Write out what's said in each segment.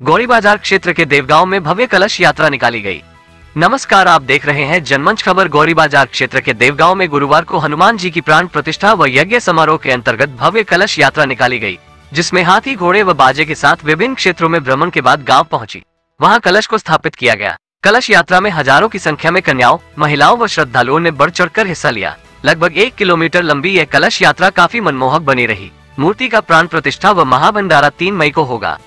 गौरी बाजार क्षेत्र के देवगांव में भव्य कलश यात्रा निकाली गई। नमस्कार, आप देख रहे हैं जनमंच खबर। गौरी बाजार क्षेत्र के देवगांव में गुरुवार को हनुमान जी की प्राण प्रतिष्ठा व यज्ञ समारोह के अंतर्गत भव्य कलश यात्रा निकाली गई, जिसमें हाथी, घोड़े व बाजे के साथ विभिन्न क्षेत्रों में भ्रमण के बाद गांव पहुंची। वहां कलश को स्थापित किया गया। कलश यात्रा में हजारों की संख्या में कन्याओं, महिलाओं व श्रद्धालुओं ने बढ़ चढ़कर हिस्सा लिया। लगभग 1 किलोमीटर लंबी यह कलश यात्रा काफी मनमोहक बनी रही। मूर्ति का प्राण प्रतिष्ठा व महाभंडारा 3 मई को होगा।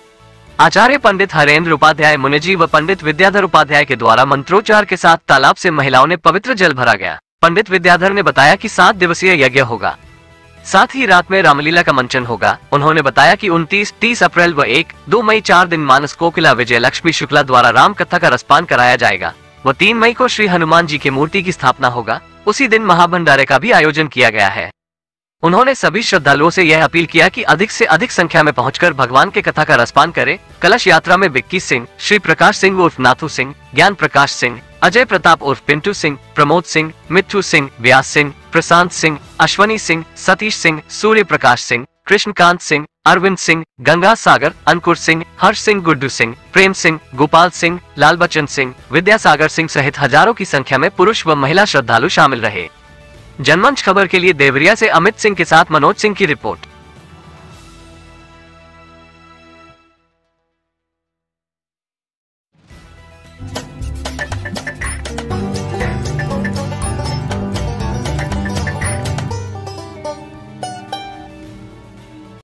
आचार्य पंडित हरेंद्र उपाध्याय मुनिजी व पंडित विद्याधर उपाध्याय के द्वारा मंत्रोच्चार के साथ तालाब से महिलाओं ने पवित्र जल भरा गया। पंडित विद्याधर ने बताया कि 7 दिवसीय यज्ञ होगा, साथ ही रात में रामलीला का मंचन होगा। उन्होंने बताया कि 29, 30 अप्रैल व 1, 2 मई 4 दिन मानस कोकिला विजय लक्ष्मी शुक्ला द्वारा राम कथा का रसपान कराया जाएगा व 3 मई को श्री हनुमान जी की मूर्ति की स्थापना होगा। उसी दिन महाभंडारे का भी आयोजन किया गया है। उन्होंने सभी श्रद्धालुओं से यह अपील किया कि अधिक से अधिक संख्या में पहुंचकर भगवान के कथा का रसपान करें। कलश यात्रा में विक्की सिंह, श्री प्रकाश सिंह उर्फ नाथू सिंह, ज्ञान प्रकाश सिंह, अजय प्रताप उर्फ पिंटू सिंह, प्रमोद सिंह, मिट्ठू सिंह, व्यास सिंह, प्रशांत सिंह, अश्वनी सिंह, सतीश सिंह, सूर्य प्रकाश सिंह, कृष्णकांत सिंह, अरविंद सिंह, गंगा सागर, अंकुर सिंह, हर्ष सिंह, गुड्डू सिंह, प्रेम सिंह, गोपाल सिंह, लाल बच्चन सिंह, विद्यासागर सिंह सहित हजारों की संख्या में पुरुष व महिला श्रद्धालु शामिल रहे। जनमंच खबर के लिए देवरिया से अमित सिंह के साथ मनोज सिंह की रिपोर्ट।